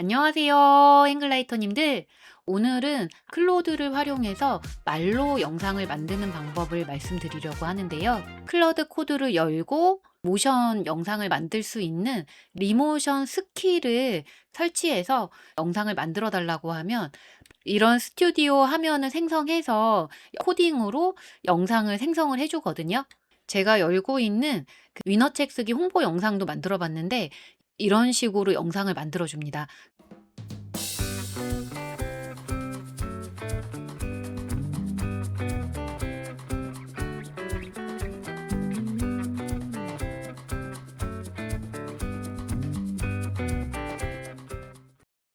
안녕하세요, 행글라이터님들. 오늘은 클로드를 활용해서 말로 영상을 만드는 방법을 말씀드리려고 하는데요. 클로드 코드를 열고 모션 영상을 만들 수 있는 리모션 스킬을 설치해서 영상을 만들어 달라고 하면 이런 스튜디오 화면을 생성해서 코딩으로 영상을 생성을 해주거든요. 제가 열고 있는 그 위너책 쓰기 홍보 영상도 만들어 봤는데 이런 식으로 영상을 만들어 줍니다.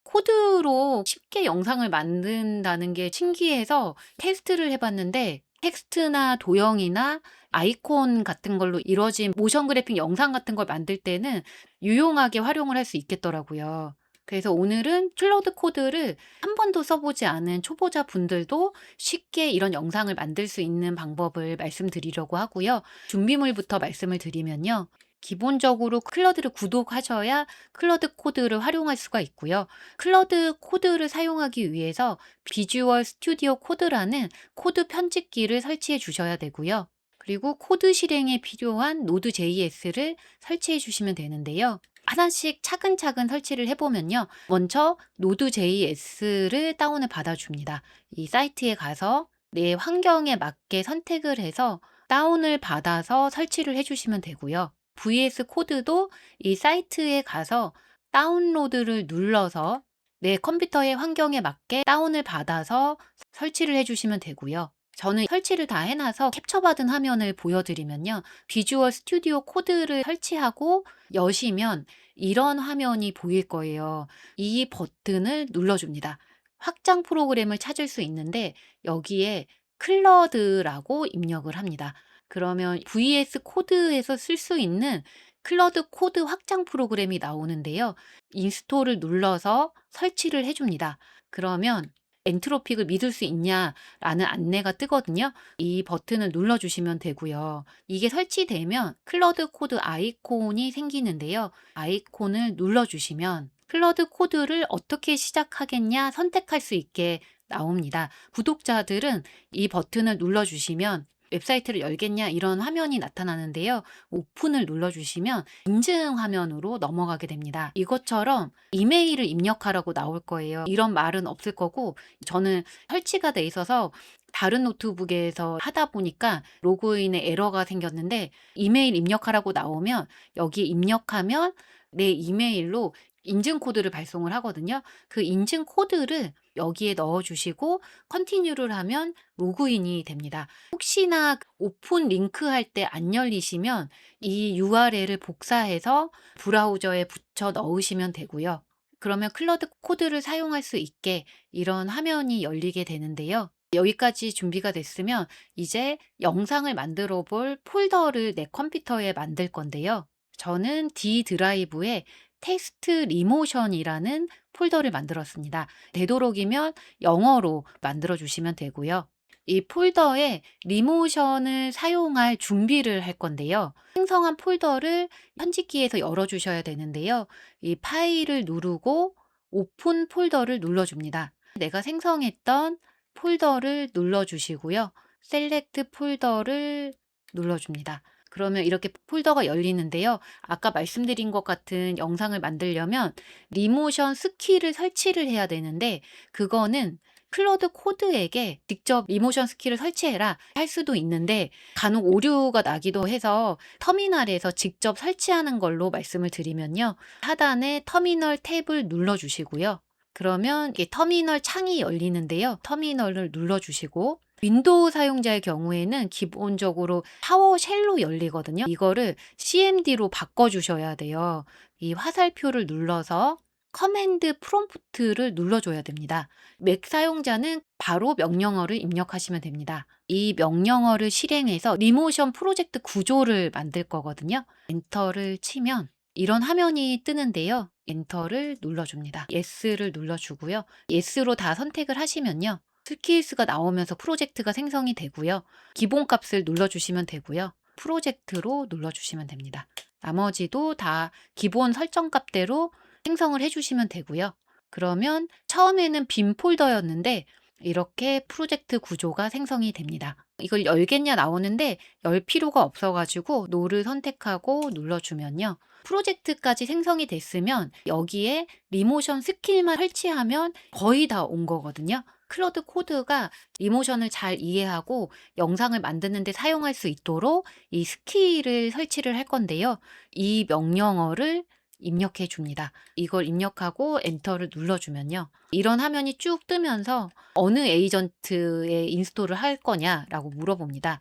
코드로 쉽게 영상을 만든다는 게 신기해서 테스트를 해 봤는데 텍스트나 도형이나 아이콘 같은 걸로 이루어진 모션 그래픽 영상 같은 걸 만들 때는 유용하게 활용을 할 수 있겠더라고요. 그래서 오늘은 클로드 코드를 한 번도 써 보지 않은 초보자 분들도 쉽게 이런 영상을 만들 수 있는 방법을 말씀드리려고 하고요. 준비물부터 말씀을 드리면요. 기본적으로 클러드를 구독하셔야 클러드 코드를 활용할 수가 있고요. 클러드 코드를 사용하기 위해서 비주얼 스튜디오 코드라는 코드 편집기를 설치해 주셔야 되고요. 그리고 코드 실행에 필요한 노드.js를 설치해 주시면 되는데요. 하나씩 차근차근 설치를 해보면요. 먼저 노드.js를 다운을 받아줍니다. 이 사이트에 가서 내 환경에 맞게 선택을 해서 다운을 받아서 설치를 해주시면 되고요. VS 코드도 이 사이트에 가서 다운로드를 눌러서 내 컴퓨터의 환경에 맞게 다운을 받아서 설치를 해주시면 되고요. 저는 설치를 다 해놔서 캡처받은 화면을 보여드리면요. 비주얼 스튜디오 코드를 설치하고 여시면 이런 화면이 보일 거예요. 이 버튼을 눌러줍니다. 확장 프로그램을 찾을 수 있는데 여기에 클러드라고 입력을 합니다. 그러면 VS 코드에서 쓸 수 있는 클러드 코드 확장 프로그램이 나오는데요. 인스톨을 눌러서 설치를 해줍니다. 그러면 엔트로픽을 믿을 수 있냐라는 안내가 뜨거든요. 이 버튼을 눌러주시면 되고요. 이게 설치되면 클러드 코드 아이콘이 생기는데요. 아이콘을 눌러주시면 클러드 코드를 어떻게 시작하겠냐 선택할 수 있게 나옵니다. 구독자들은 이 버튼을 눌러주시면 웹사이트를 열겠냐 이런 화면이 나타나는데요. 오픈을 눌러주시면 인증 화면으로 넘어가게 됩니다. 이것처럼 이메일을 입력하라고 나올 거예요. 이런 말은 없을 거고 저는 설치가 돼 있어서 다른 노트북에서 하다 보니까 로그인에 에러가 생겼는데 이메일 입력하라고 나오면 여기 입력하면 내 이메일로 인증 코드를 발송을 하거든요. 그 인증 코드를 여기에 넣어 주시고 컨티뉴를 하면 로그인이 됩니다. 혹시나 오픈 링크 할 때 안 열리시면 이 URL을 복사해서 브라우저에 붙여 넣으시면 되고요. 그러면 클러드 코드를 사용할 수 있게 이런 화면이 열리게 되는데요. 여기까지 준비가 됐으면 이제 영상을 만들어 볼 폴더를 내 컴퓨터에 만들 건데요. 저는 D 드라이브에 텍스트 리모션이라는 폴더를 만들었습니다. 되도록이면 영어로 만들어 주시면 되고요. 이 폴더에 리모션을 사용할 준비를 할 건데요. 생성한 폴더를 편집기에서 열어 주셔야 되는데요. 이 파일을 누르고 오픈 폴더를 눌러줍니다. 내가 생성했던 폴더를 눌러주시고요. 셀렉트 폴더를 눌러줍니다. 그러면 이렇게 폴더가 열리는데요. 아까 말씀드린 것 같은 영상을 만들려면 리모션 스킬을 설치를 해야 되는데 그거는 클로드 코드에게 직접 리모션 스킬을 설치해라 할 수도 있는데 간혹 오류가 나기도 해서 터미널에서 직접 설치하는 걸로 말씀을 드리면요. 하단에 터미널 탭을 눌러주시고요. 그러면 이게 터미널 창이 열리는데요. 터미널을 눌러주시고 윈도우 사용자의 경우에는 기본적으로 파워쉘로 열리거든요. 이거를 CMD로 바꿔주셔야 돼요. 이 화살표를 눌러서 커맨드 프롬프트를 눌러줘야 됩니다. 맥 사용자는 바로 명령어를 입력하시면 됩니다. 이 명령어를 실행해서 리모션 프로젝트 구조를 만들 거거든요. 엔터를 치면 이런 화면이 뜨는데요. 엔터를 눌러줍니다. Yes를 눌러주고요. Yes로 다 선택을 하시면요. 스킬스가 나오면서 프로젝트가 생성이 되고요. 기본값을 눌러주시면 되고요. 프로젝트로 눌러주시면 됩니다. 나머지도 다 기본 설정값대로 생성을 해주시면 되고요. 그러면 처음에는 빈 폴더였는데 이렇게 프로젝트 구조가 생성이 됩니다. 이걸 열겠냐 나오는데 열 필요가 없어 가지고 노를 선택하고 눌러주면요. 프로젝트까지 생성이 됐으면 여기에 리모션 스킬만 설치하면 거의 다 온 거거든요. 클로드 코드가 리모션을 잘 이해하고 영상을 만드는 데 사용할 수 있도록 이 스킬을 설치를 할 건데요. 이 명령어를 입력해 줍니다. 이걸 입력하고 엔터를 눌러주면요. 이런 화면이 쭉 뜨면서 어느 에이전트에 인스톨을 할 거냐라고 물어봅니다.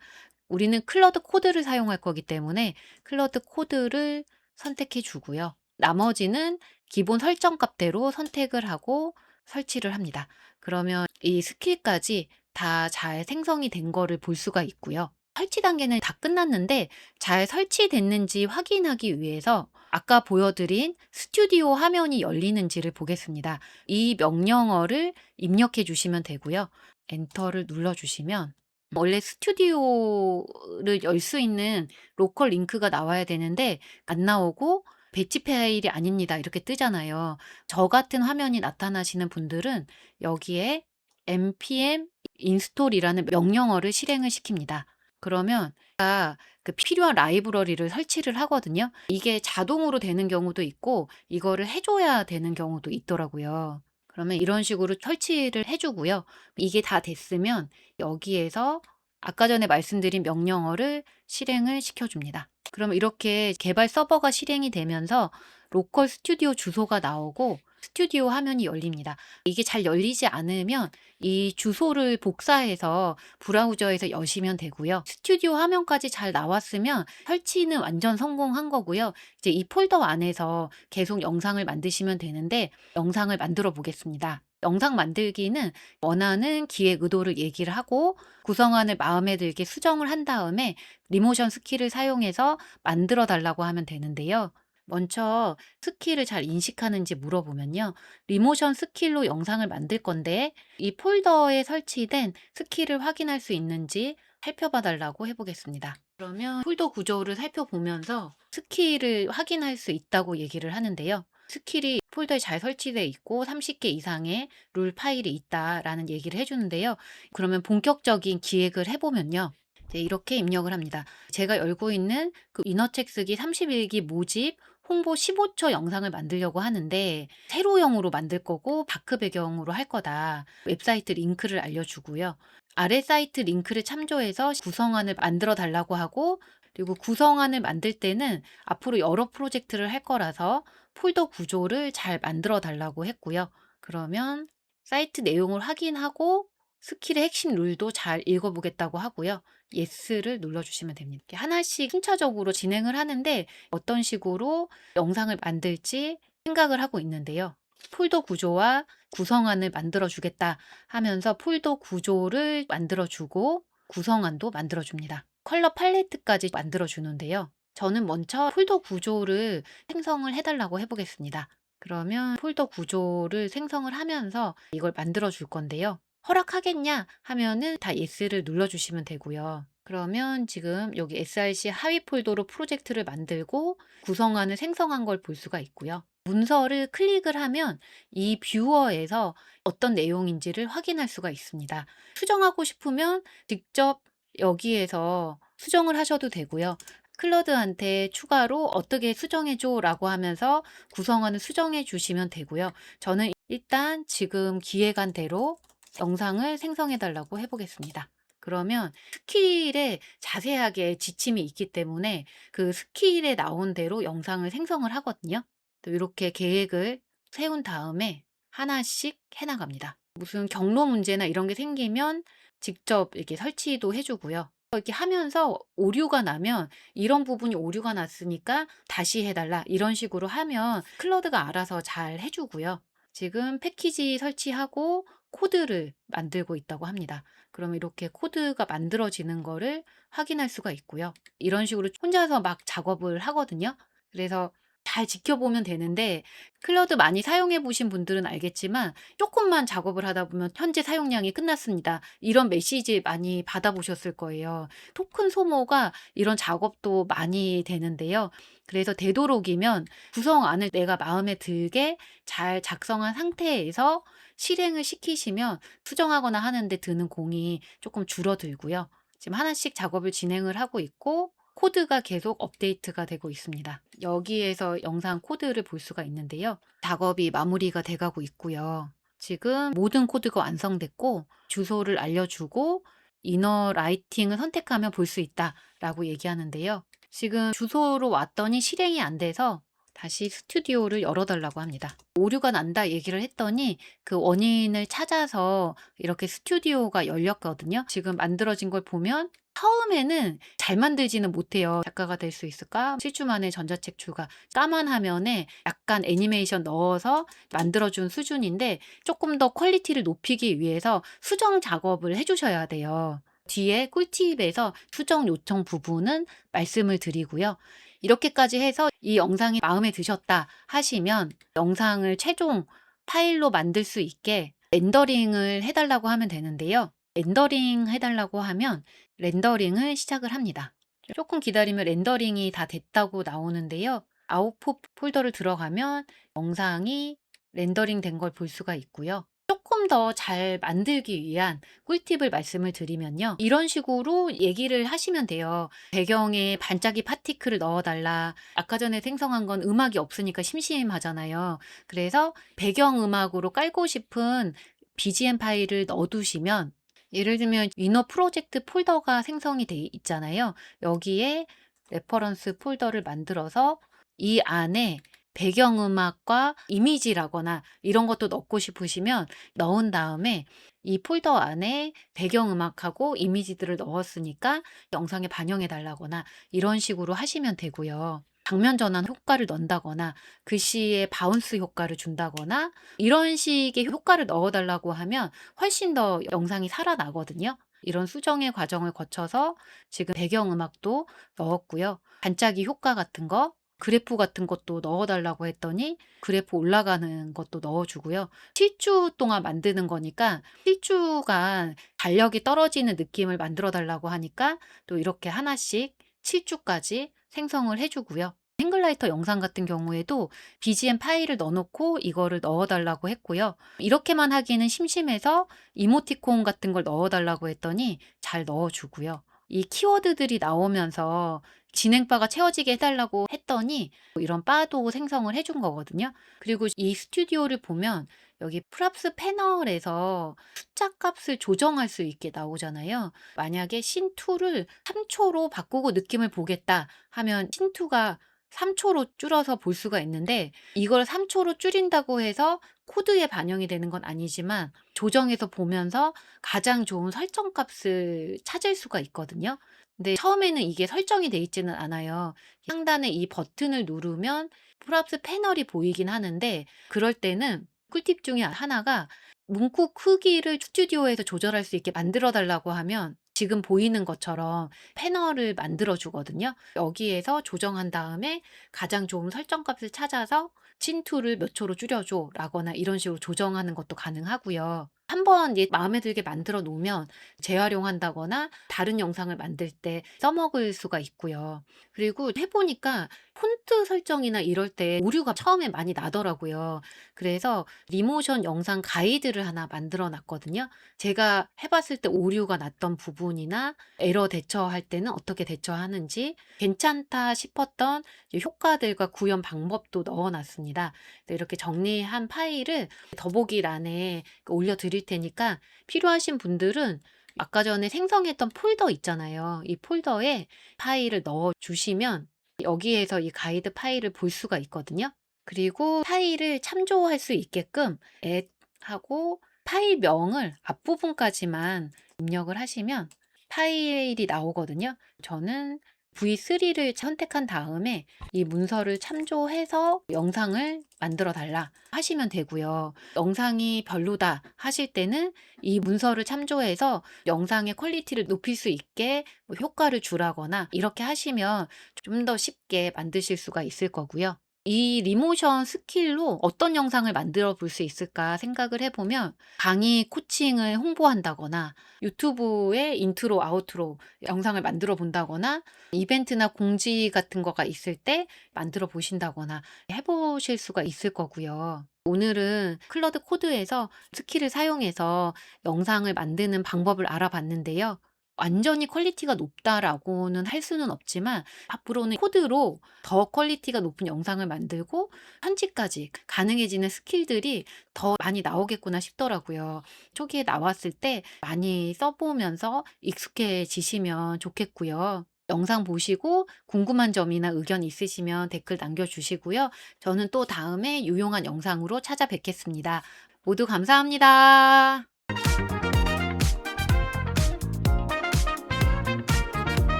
우리는 클러드 코드를 사용할 거기 때문에 클러드 코드를 선택해 주고요. 나머지는 기본 설정 값대로 선택을 하고 설치를 합니다. 그러면 이 스킬까지 다 잘 생성이 된 거를 볼 수가 있고요. 설치 단계는 다 끝났는데 잘 설치됐는지 확인하기 위해서 아까 보여드린 스튜디오 화면이 열리는지를 보겠습니다. 이 명령어를 입력해 주시면 되고요. 엔터를 눌러주시면 원래 스튜디오를 열 수 있는 로컬 링크가 나와야 되는데 안 나오고 배치 파일이 아닙니다. 이렇게 뜨잖아요. 저 같은 화면이 나타나시는 분들은 여기에 npm install이라는 명령어를 실행을 시킵니다. 그러면 제가 그 필요한 라이브러리를 설치를 하거든요. 이게 자동으로 되는 경우도 있고 이거를 해 줘야 되는 경우도 있더라고요. 그러면 이런 식으로 설치를 해 주고요. 이게 다 됐으면 여기에서 아까 전에 말씀드린 명령어를 실행을 시켜 줍니다. 그러면 이렇게 개발 서버가 실행이 되면서 로컬 스튜디오 주소가 나오고 스튜디오 화면이 열립니다. 이게 잘 열리지 않으면 이 주소를 복사해서 브라우저에서 여시면 되고요. 스튜디오 화면까지 잘 나왔으면 설치는 완전 성공한 거고요. 이제 이 폴더 안에서 계속 영상을 만드시면 되는데 영상을 만들어 보겠습니다. 영상 만들기는 원하는 기획 의도를 얘기를 하고 구성안을 마음에 들게 수정을 한 다음에 리모션 스킬을 사용해서 만들어 달라고 하면 되는데요. 먼저 스킬을 잘 인식하는지 물어보면요. 리모션 스킬로 영상을 만들 건데 이 폴더에 설치된 스킬을 확인할 수 있는지 살펴봐 달라고 해보겠습니다. 그러면 폴더 구조를 살펴보면서 스킬을 확인할 수 있다고 얘기를 하는데요. 스킬이 폴더에 잘 설치되어 있고 30개 이상의 룰 파일이 있다라는 얘기를 해주는데요. 그러면 본격적인 기획을 해보면요. 이제 이렇게 입력을 합니다. 제가 열고 있는 그 위너책 쓰기 31기 모집 홍보 15초 영상을 만들려고 하는데 세로형으로 만들 거고 바크 배경으로 할 거다. 웹사이트 링크를 알려주고요. 아래 사이트 링크를 참조해서 구성안을 만들어 달라고 하고 그리고 구성안을 만들 때는 앞으로 여러 프로젝트를 할 거라서 폴더 구조를 잘 만들어 달라고 했고요. 그러면 사이트 내용을 확인하고 스킬의 핵심 룰도 잘 읽어보겠다고 하고요. 예스를 눌러주시면 됩니다. 이렇게 하나씩 순차적으로 진행을 하는데 어떤 식으로 영상을 만들지 생각을 하고 있는데요. 폴더 구조와 구성안을 만들어 주겠다 하면서 폴더 구조를 만들어 주고 구성안도 만들어 줍니다. 컬러 팔레트까지 만들어 주는데요. 저는 먼저 폴더 구조를 생성을 해달라고 해보겠습니다. 그러면 폴더 구조를 생성을 하면서 이걸 만들어 줄 건데요. 허락하겠냐 하면은 다 예스를 눌러주시면 되고요. 그러면 지금 여기 src 하위 폴더로 프로젝트를 만들고 구성안을 생성한 걸 볼 수가 있고요. 문서를 클릭을 하면 이 뷰어에서 어떤 내용인지를 확인할 수가 있습니다. 수정하고 싶으면 직접 여기에서 수정을 하셔도 되고요. 클러드한테 추가로 어떻게 수정해줘 라고 하면서 구성안을 수정해 주시면 되고요. 저는 일단 지금 기획안 대로 영상을 생성해 달라고 해보겠습니다. 그러면 스킬에 자세하게 지침이 있기 때문에 그 스킬에 나온 대로 영상을 생성을 하거든요. 또 이렇게 계획을 세운 다음에 하나씩 해나갑니다. 무슨 경로 문제나 이런 게 생기면 직접 이렇게 설치도 해주고요. 이렇게 하면서 오류가 나면 이런 부분이 오류가 났으니까 다시 해달라 이런 식으로 하면 클러드가 알아서 잘 해주고요. 지금 패키지 설치하고 코드를 만들고 있다고 합니다. 그러면 이렇게 코드가 만들어지는 거를 확인할 수가 있고요. 이런 식으로 혼자서 막 작업을 하거든요. 그래서 잘 지켜보면 되는데 클라우드 많이 사용해 보신 분들은 알겠지만 조금만 작업을 하다 보면 "현재 사용량이 끝났습니다." 이런 메시지 많이 받아보셨을 거예요. 토큰 소모가 이런 작업도 많이 되는데요. 그래서 되도록이면 구성안을 내가 마음에 들게 잘 작성한 상태에서 실행을 시키시면 수정하거나 하는 데 드는 공이 조금 줄어들고요. 지금 하나씩 작업을 진행을 하고 있고 코드가 계속 업데이트가 되고 있습니다. 여기에서 영상 코드를 볼 수가 있는데요. 작업이 마무리가 돼 가고 있고요. 지금 모든 코드가 완성됐고 주소를 알려주고 "이너 라이팅을 선택하면 볼 수 있다."라고 얘기하는데요. 지금 주소로 왔더니 실행이 안 돼서 다시 스튜디오를 열어 달라고 합니다. "오류가 난다." 얘기를 했더니 그 원인을 찾아서 이렇게 스튜디오가 열렸거든요. 지금 만들어진 걸 보면 처음에는 잘 만들지는 못해요. '작가가 될 수 있을까?' 7주 만에 전자책 출가. 까만 화면에 약간 애니메이션 넣어서 만들어 준 수준인데 조금 더 퀄리티를 높이기 위해서 수정 작업을 해 주셔야 돼요. 뒤에 꿀팁에서 수정 요청 부분은 말씀을 드리고요. 이렇게까지 해서 이 영상이 마음에 드셨다 하시면 영상을 최종 파일로 만들 수 있게 렌더링을 해 달라고 하면 되는데요. 렌더링 해 달라고 하면 렌더링을 시작을 합니다. 조금 기다리면 렌더링이 다 됐다고 나오는데요. 아웃풋 폴더를 들어가면 영상이 렌더링 된 걸 볼 수가 있고요. 조금 더 잘 만들기 위한 꿀팁을 말씀을 드리면요. 이런 식으로 얘기를 하시면 돼요. "배경에 반짝이 파티클을 넣어 달라." 아까 전에 생성한 건 음악이 없으니까 심심하잖아요. 그래서 배경 음악으로 깔고 싶은 BGM 파일을 넣어 두시면 예를 들면 위너 프로젝트 폴더가 생성이 돼 있잖아요. 여기에 레퍼런스 폴더를 만들어서 이 안에 배경음악과 이미지라거나 이런 것도 넣고 싶으시면 넣은 다음에 이 폴더 안에 배경음악하고 이미지들을 넣었으니까 영상에 반영해 달라거나 이런 식으로 하시면 되고요. 장면 전환 효과를 넣는다거나 글씨에 바운스 효과를 준다거나 이런 식의 효과를 넣어 달라고 하면 훨씬 더 영상이 살아나거든요. 이런 수정의 과정을 거쳐서 지금 배경음악도 넣었고요. 반짝이 효과 같은 거, 그래프 같은 것도 넣어 달라고 했더니 그래프 올라가는 것도 넣어 주고요. 7주 동안 만드는 거니까 7 주간 달력이 떨어지는 느낌을 만들어 달라고 하니까 또 이렇게 하나씩 7 주까지 생성을 해 주고요. 싱글라이터 영상 같은 경우에도 BGM 파일을 넣어 놓고 이거를 넣어 달라고 했고요. 이렇게만 하기는 심심해서 이모티콘 같은 걸 넣어 달라고 했더니 잘 넣어 주고요. 이 키워드들이 나오면서 진행바가 채워지게 해 달라고 했더니 이런 바도 생성을 해준 거거든요. 그리고 이 스튜디오를 보면 여기 프랍스 패널에서 숫자 값을 조정할 수 있게 나오잖아요. 만약에 신2를 3 초로 바꾸고 느낌을 보겠다 하면 신2가 3 초로 줄어서 볼 수가 있는데 이걸 3 초로 줄인다고 해서 코드에 반영이 되는 건 아니지만 조정해서 보면서 가장 좋은 설정 값을 찾을 수가 있거든요. 근데 처음에는 이게 설정이 돼 있지는 않아요. 상단에 이 버튼을 누르면 프랍스 패널이 보이긴 하는데 그럴 때는 꿀팁 중에 하나가 문구 크기를 스튜디오에서 조절할 수 있게 만들어 달라고 하면 지금 보이는 것처럼 패널을 만들어 주거든요. 여기에서 조정한 다음에 가장 좋은 설정 값을 찾아서 "친2를 몇 초로 줄여 줘." 라거나 이런 식으로 조정하는 것도 가능하고요. 한 번 마음에 들게 만들어 놓으면 재활용한다거나 다른 영상을 만들 때 써먹을 수가 있고요. 그리고 해 보니까 폰트 설정이나 이럴 때 오류가 처음에 많이 나더라고요. 그래서 리모션 영상 가이드를 하나 만들어 놨거든요. 제가 해 봤을 때 오류가 났던 부분이나 에러 대처할 때는 어떻게 대처하는지 괜찮다 싶었던 이 효과들과 구현 방법도 넣어 놨습니다. 네, 이렇게 정리한 파일을 더보기란에 올려 드릴 테니까 필요하신 분들은 아까 전에 생성했던 폴더 있잖아요. 이 폴더에 파일을 넣어 주시면 여기에서 이 가이드 파일을 볼 수가 있거든요. 그리고 파일을 참조할 수 있게끔 add 하고 파일명을 앞부분까지만 입력을 하시면 파일이 나오거든요. 저는 V3를 선택한 다음에 이 문서를 참조해서 영상을 만들어 달라 하시면 되고요. 영상이 별로다 하실 때는 이 문서를 참조해서 영상의 퀄리티를 높일 수 있게 뭐 효과를 주라거나 이렇게 하시면 좀 더 쉽게 만드실 수가 있을 거고요. 이 리모션 스킬로 어떤 영상을 만들어 볼 수 있을까 생각을 해 보면 강의 코칭을 홍보한다거나 유튜브에 인트로, 아우트로 영상을 만들어 본다거나 이벤트나 공지 같은 거가 있을 때 만들어 보신다거나 해 보실 수가 있을 거고요. 오늘은 클로드 코드에서 스킬을 사용해서 영상을 만드는 방법을 알아봤는데요. 완전히 퀄리티가 높다라고는 할 수는 없지만 앞으로는 코드로 더 퀄리티가 높은 영상을 만들고 편집까지 가능해지는 스킬들이 더 많이 나오겠구나 싶더라고요. 초기에 나왔을 때 많이 써보면서 익숙해지시면 좋겠고요. 영상 보시고 궁금한 점이나 의견 있으시면 댓글 남겨주시고요. 저는 또 다음에 유용한 영상으로 찾아뵙겠습니다. 모두 감사합니다.